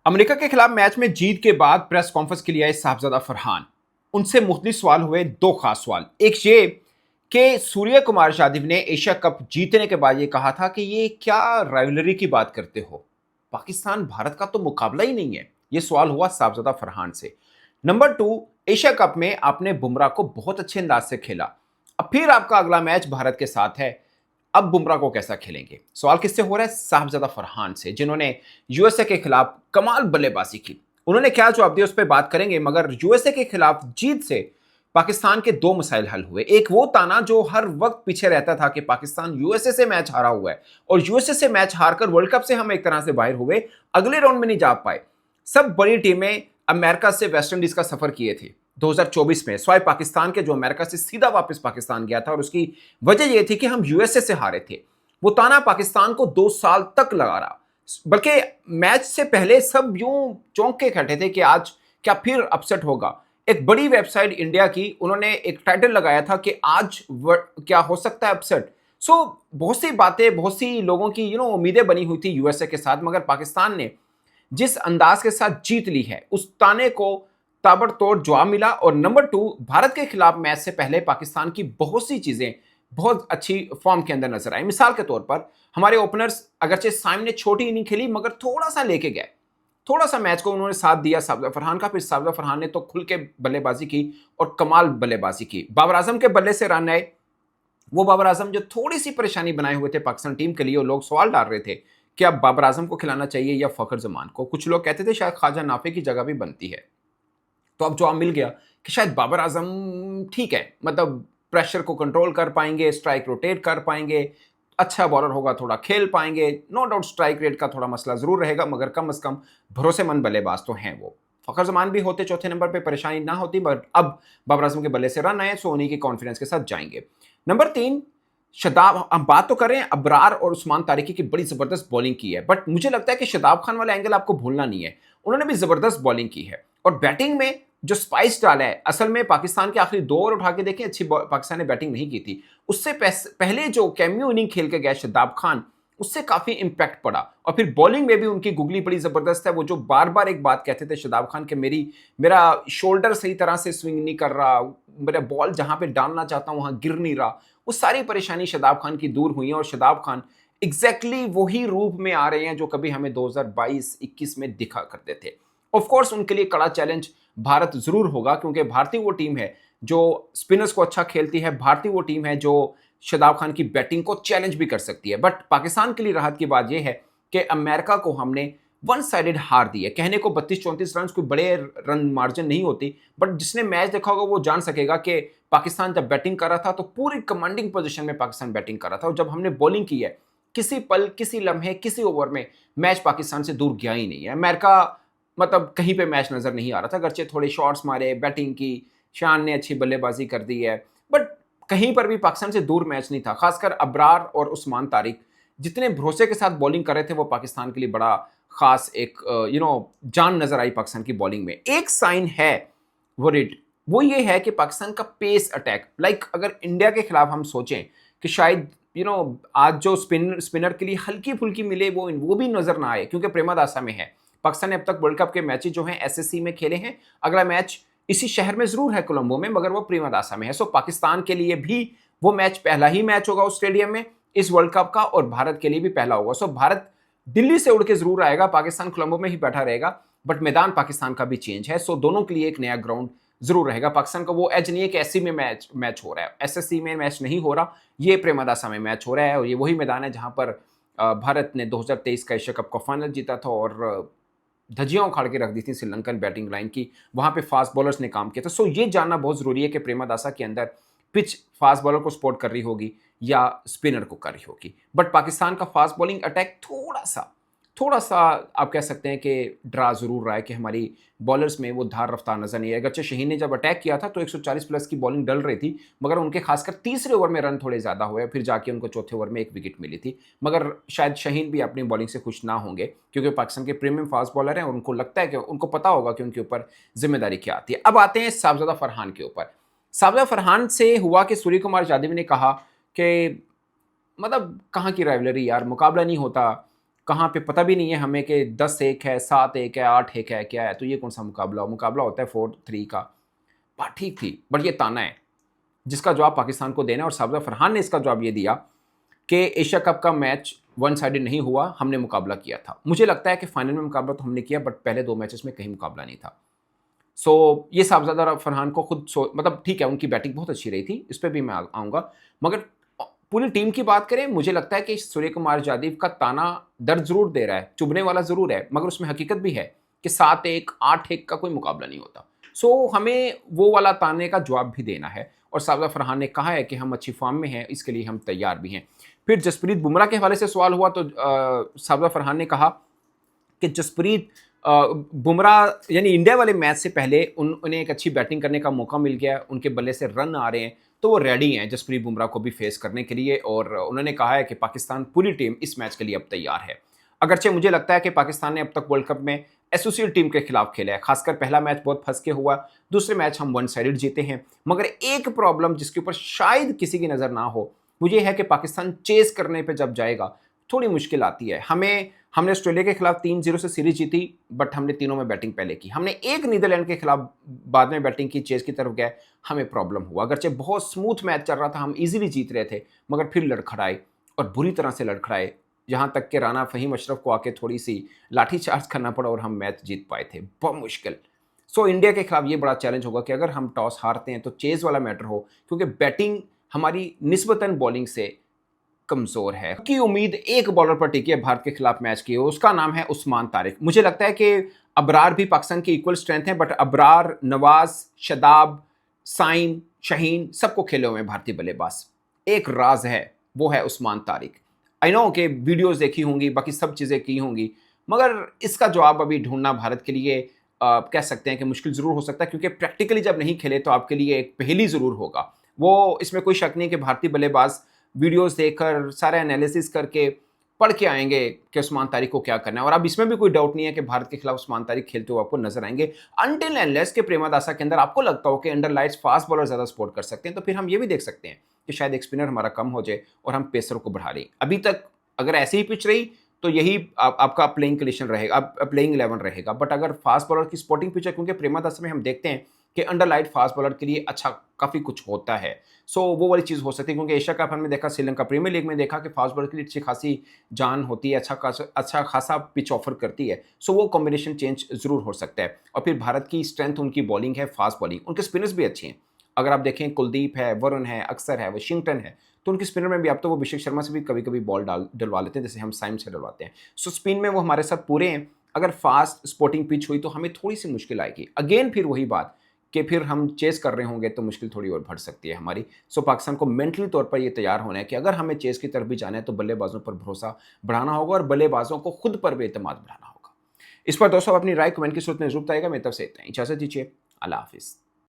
America के खिलाफ match में जीत के बाद प्रेस कॉन्फ्रेंस के लिए आए साहबजादा फरहान। उनसे मुख्तलिफ सवाल हुए, दो खास सवाल। एक ये कि सूर्य कुमार यादव ने एशिया कप जीतने के बाद ये कहा था कि ये क्या राइवलरी की बात करते हो, पाकिस्तान भारत का तो मुकाबला ही नहीं है। ये सवाल हुआ साहबजादा फरहान से। नंबर टू, एशिया कप में आपने बुमराह को बहुत अच्छे अंदाज से खेला, अब फिर आपका अगला मैच भारत के साथ है, अब बुमराह को कैसा खेलेंगे? सवाल किससे हो रहा है? साहबजादा फरहान से, जिन्होंने यूएसए के खिलाफ कमाल बल्लेबाजी की। उन्होंने क्या जवाब दिया उस पर बात करेंगे, मगर यूएसए के खिलाफ जीत से पाकिस्तान के दो मसाइल हल हुए। एक वो ताना जो हर वक्त पीछे रहता था कि पाकिस्तान यूएसए से मैच हारा हुआ है और यूएसए से मैच हारकर वर्ल्ड कप से हम एक तरह से बाहर हुए, अगले राउंड में नहीं जा पाए। सब बड़ी टीमें अमेरिका से वेस्ट इंडीज का सफर किए थे 2024 में, स्वाय पाकिस्तान के जो अमेरिका से सीधा वापस पाकिस्तान गया था, और उसकी वजह यह थी कि हम यूएसए से हारे थे। वो ताना पाकिस्तान को 2 साल तक लगा रहा, बल्कि मैच से पहले सब यूं चौंक के खड़े थे कि आज क्या फिर अपसेट होगा। एक बड़ी वेबसाइट इंडिया की, उन्होंने एक टाइटल लगाया था कि आज क्या हो सकता है अपसेट। बहुत सी बातें, बहुत सी लोगों की उम्मीदें बनी हुई थी यूएसए के साथ, मगर पाकिस्तान ने जिस अंदाज के साथ जीत ली है, उस ताने को ताबड़तोड़ जवाब मिला। और नंबर टू, भारत के खिलाफ मैच से पहले पाकिस्तान की बहुत सी चीजें बहुत अच्छी फॉर्म के अंदर नजर आई। मिसाल के तौर पर हमारे ओपनर्स, अगरचे साइम ने छोटी इनिंग खेली मगर थोड़ा सा लेके गए, थोड़ा सा मैच को उन्होंने साथ दिया साबजा फरहान का। फिर साबजा फरहान ने तो खुल के बल्लेबाजी की और कमाल बल्लेबाजी की। बाबर आजम के बल्ले से रन आए, वो बाबर आजम जो थोड़ी सी परेशानी बनाए हुए थे पाकिस्तान टीम के लिए, और लोग सवाल डाल रहे थे कि अब बाबर आजम को खिलाना चाहिए या फखर जमान को। कुछ लोग कहते थे शायद ख्वाजा नाफे की जगह भी बनती है। तो अब जवाब मिल गया कि शायद बाबर आजम ठीक है, मतलब प्रेशर को कंट्रोल कर पाएंगे, स्ट्राइक रोटेट कर पाएंगे, अच्छा बॉलर होगा, थोड़ा खेल पाएंगे। नो डाउट स्ट्राइक रेट का थोड़ा मसला जरूर रहेगा, मगर कम से कम भरोसेमंद बल्लेबाज तो हैं वो। फखर जमान भी होते चौथे नंबर पे, परेशानी ना होती, बट अब बाबर आजम के बल्ले से रन आए, सो उन्हीं के कॉन्फिडेंस के साथ जाएंगे। नंबर तीन, शदाब, हम बात तो कर रहे हैं अबरार और उस्मान तारिकी की बड़ी जबरदस्त बॉलिंग की है, बट मुझे लगता है कि शदाब खान वाला एंगल आपको भूलना नहीं है। उन्होंने भी जबरदस्त बॉलिंग की है और बैटिंग में जो स्पाइस डाला है। असल में पाकिस्तान के आखिरी 2 ओवर उठा के देखें, अच्छी पाकिस्तान ने बैटिंग नहीं की थी। उससे पहले जो कैमियो इनिंग खेल के गए शदाब खान, उससे काफी इंपैक्ट पड़ा। और फिर बॉलिंग में भी उनकी गुगली बड़ी जबरदस्त है। वो जो बार बार एक बात कहते थे शदाब खान के, मेरा शोल्डर सही तरह से स्विंग नहीं कर रहा, मेरा बॉल जहां पे डालना चाहता हूं वहां गिर नहीं रहा, वो सारी परेशानी शदाब खान की दूर हुई है। और शदाब खान एग्जैक्टली वही रूप में आ रहे हैं जो कभी हमें 2022-21 में दिखा करते थे। ऑफ कोर्स उनके लिए कड़ा चैलेंज भारत जरूर होगा, क्योंकि भारतीय वो टीम है जो स्पिनर्स को अच्छा खेलती है, भारतीय वो टीम है जो शदाब खान की बैटिंग को चैलेंज भी कर सकती है। बट पाकिस्तान के लिए राहत की बात यह है कि अमेरिका को हमने वन साइडेड हार दी है। कहने को 32-34 रन कोई बड़े रन मार्जिन नहीं होती, बट जिसने मैच देखा होगा वो जान सकेगा कि पाकिस्तान जब बैटिंग कर रहा था तो पूरी कमांडिंग पोजीशन में पाकिस्तान बैटिंग कर रहा था, और जब हमने बॉलिंग की है, किसी पल, किसी लम्हे, किसी ओवर में मैच पाकिस्तान से दूर गया ही नहीं है। अमेरिका मतलब कहीं पे मैच नजर नहीं आ रहा था, अगरचे थोड़े शॉट्स मारे, बैटिंग की, शान ने अच्छी बल्लेबाजी कर दी है, बट कहीं पर भी पाकिस्तान से दूर मैच नहीं था। खासकर अबरार और उस्मान तारिक जितने भरोसे के साथ बॉलिंग कर रहे थे, वो पाकिस्तान के लिए बड़ा खास एक जान नजर आई पाकिस्तान की बॉलिंग में। एक साइन है वरीड, वो ये है कि पाकिस्तान का पेस अटैक, अगर इंडिया के खिलाफ हम सोचें कि शायद आज जो स्पिनर के लिए हल्की फुल्की मिले, वो भी नजर ना आए, क्योंकि प्रेमादासा में है। पाकिस्तान ने अब तक वर्ल्ड कप के मैचेस जो हैं एसएससी में खेले हैं। अगला मैच इसी शहर में जरूर है, कोलंबो में, मगर वो प्रेमादासा में है। सो पाकिस्तान के लिए भी वो मैच पहला ही मैच होगा उस स्टेडियम में इस वर्ल्ड कप का, और भारत के लिए भी पहला होगा। सो भारत दिल्ली से उड़ के जरूर आएगा, पाकिस्तान कोलंबो में ही बैठा रहेगा, बट मैदान पाकिस्तान का भी चेंज है। सो दोनों के लिए एक नया ग्राउंड जरूर रहेगा। पाकिस्तान का वो एज नहीं है कि एससी में मैच हो रहा है, एसएससी में मैच नहीं हो रहा, ये प्रेमादासा में मैच हो रहा है। और ये वही मैदान है जहां पर भारत ने 2023 का एशिया कप का फाइनल जीता था और धज्जियां उखाड़ के रख दी थी श्रीलंकन बैटिंग लाइन की। वहां पे फास्ट बॉलर्स ने काम किया था। सो ये जानना बहुत जरूरी है कि प्रेमादासा के अंदर पिच फास्ट बॉलर को सपोर्ट कर रही होगी या स्पिनर को कर रही होगी। बट पाकिस्तान का फास्ट बॉलिंग अटैक थोड़ा सा आप कह सकते हैं कि ड्रा जरूर रहा है, कि हमारी बॉलर्स में वो धार रफ्तार नजर नहीं है। अगरचे शहीन ने जब अटैक किया था तो 140 प्लस की बॉलिंग डल रही थी, मगर उनके खासकर तीसरे ओवर में रन थोड़े ज्यादा हुए, फिर जाके उनको चौथे ओवर में एक विकेट मिली थी। मगर शायद शहीन भी अपनी बॉलिंग से खुश ना होंगे, क्योंकि पाकिस्तान के प्रीमियम फास्ट बॉलर हैं और उनको लगता है कि उनको पता होगा कि उनके ऊपर जिम्मेदारी क्या आती है। अब आते हैं साहबजादा फरहान के ऊपर। साहबजादा फरहान से हुआ कि सूर्य कुमार यादव ने कहा कि मतलब कहाँ की राइवलरी यार, मुकाबला नहीं होता, कहाँ पे पता भी नहीं है हमें कि 10-1 है, 7-1 है, 8-1 है, क्या है, तो ये कौन सा मुकाबला होता है 4-3 का। बात ठीक थी, बट ये ताना है जिसका जवाब पाकिस्तान को देना है, और साबजा फरहान ने इसका जवाब ये दिया कि एशिया कप का मैच वन साइडेड नहीं हुआ, हमने मुकाबला किया था। मुझे लगता है कि फाइनल में मुकाबला तो हमने किया, बट पहले 2 मैचेस में कहीं मुकाबला नहीं था। ये साहबजादा फरहान को खुद मतलब ठीक है, उनकी बैटिंग बहुत अच्छी रही थी, इस पे भी मैं आऊँगा। मगर पूरी टीम की बात करें, मुझे लगता है कि सूर्य कुमार यादव का ताना दर्द ज़रूर दे रहा है, चुभने वाला ज़रूर है, मगर उसमें हकीकत भी है कि 7-1, 8-1 का कोई मुकाबला नहीं होता। हमें वो वाला ताने का जवाब भी देना है, और साबजा फरहान ने कहा है कि हम अच्छी फॉर्म में हैं, इसके लिए हम तैयार भी हैं। फिर जसप्रीत बुमराह के हवाले से सवाल हुआ तो साबजा फरहान ने कहा कि जसप्रीत बुमराह यानी इंडिया वाले मैच से पहले उन्हें एक अच्छी बैटिंग करने का मौका मिल गया, उनके बल्ले से रन आ रहे हैं, तो वो रेडी हैं जसप्रीत बुमराह को भी फेस करने के लिए, और उन्होंने कहा है कि पाकिस्तान पूरी टीम इस मैच के लिए अब तैयार है। अगरचे मुझे लगता है कि पाकिस्तान ने अब तक वर्ल्ड कप में एसोसिएट टीम के खिलाफ खेला है, खासकर पहला मैच बहुत फंस के हुआ, दूसरे मैच हम वन साइडेड जीते हैं। मगर एक प्रॉब्लम जिसके ऊपर शायद किसी की नज़र ना हो, वो ये है कि पाकिस्तान चेस करने पर जब जाएगा थोड़ी मुश्किल आती है। हमने ऑस्ट्रेलिया के खिलाफ 3-0 से सीरीज जीती, बट हमने तीनों में बैटिंग पहले की। हमने एक नीदरलैंड के खिलाफ बाद में बैटिंग की, चेस की तरफ गए, हमें प्रॉब्लम हुआ। अगरचे बहुत स्मूथ मैच चल रहा था, हम इजीली जीत रहे थे, मगर फिर लड़खड़ाए, और बुरी तरह से लड़खड़ाए, जहां तक कि राना फहीम अशरफ को आके थोड़ी सी लाठी चार्ज करना पड़ा और हम मैच जीत पाए थे, बहुत मुश्किल। इंडिया के खिलाफ ये बड़ा चैलेंज होगा कि अगर हम टॉस हारते हैं तो चेज वाला मैटर हो, क्योंकि बैटिंग हमारी निस्बतन बॉलिंग से कमजोर है। की उम्मीद एक बॉलर पर टिकी है भारत के खिलाफ मैच की, उसका नाम है उस्मान तारिक। मुझे लगता है कि अबरार भी पाकिस्तान की इक्वल स्ट्रेंथ है, बट अबरार, नवाज, शदाब, साइम, शहीन सबको खेले हुए हैं भारतीय बल्लेबाज। एक राज है, वो है उस्मान तारिक। आई नो कि वीडियोस देखी होंगी, बाकी सब चीज़ें की होंगी, मगर इसका जवाब अभी ढूंढना भारत के लिए कह सकते हैं कि मुश्किल ज़रूर हो सकता है, क्योंकि प्रैक्टिकली जब नहीं खेले तो आपके लिए एक पहेली ज़रूर होगा। वो इसमें कोई शक नहीं कि भारतीय बल्लेबाज वीडियोस देखकर, सारा एनालिसिस करके पढ़ के आएंगे कि उस्मान तारिक को क्या करना है। और अब इसमें भी कोई डाउट नहीं है कि भारत के खिलाफ उस्मान तारिक खेलते हुए आपको नजर आएंगे, अनटिल एंडलेस के प्रेमदासा के अंदर आपको लगता हो कि अंडर लाइट्स फास्ट बॉलर ज़्यादा सपोर्ट कर सकते हैं, तो फिर हम ये भी देख सकते हैं कि शायद एक स्पिनर हमारा कम हो जाए और हम पेसर को बढ़ा लें। अभी तक अगर ऐसी ही पिच रही तो यही आपका प्लेइंग कंडीशन रहेगा, प्लेइंग 11 रहेगा। बट अगर फास्ट बॉलर की स्पोर्टिंग पिच है, क्योंकि प्रेमदासा में हम देखते हैं कि अंडर लाइट फास्ट बॉलर के लिए अच्छा काफ़ी कुछ होता है, वो वाली चीज़ हो सकती है। क्योंकि एशिया कप हमने देखा, श्रीलंका प्रीमियर लीग में देखा कि फास्ट बॉलर के लिए अच्छी खासी जान होती है, अच्छा खासा पिच ऑफर करती है। वो कॉम्बिनेशन चेंज ज़रूर हो सकता है। और फिर भारत की स्ट्रेंथ उनकी बॉलिंग है, फास्ट बॉलिंग, उनके स्पिनर्स भी अच्छे हैं। अगर आप देखें, कुलदीप है, वरुण है, अक्सर है, वाशिंगटन है, तो उनके स्पिनर में भी आप तो वो अभिषेक शर्मा से भी कभी कभी बॉल डलवा लेते हैं, जैसे हम साइम से डलवाते हैं। स्पिन में वो हमारे साथ पूरे हैं। अगर फास्ट स्पोर्टिंग पिच हुई तो हमें थोड़ी सी मुश्किल आएगी। अगेन फिर वही बात कि फिर हम चेस कर रहे होंगे तो मुश्किल थोड़ी और बढ़ सकती है हमारी। पाकिस्तान को मेंटली तौर पर ये तैयार होना है कि अगर हमें चेस की तरफ भी जाना है तो बल्लेबाजों पर भरोसा बढ़ाना होगा, और बल्लेबाजों को खुद पर भी एतमाद बढ़ाना होगा। इस पर दोस्तों अपनी राय कमेंट की सूरत में जरूर बताइएगा। मेरी तरफ से इतना ही, इजाजत दीजिए, अल्लाह हाफिज़।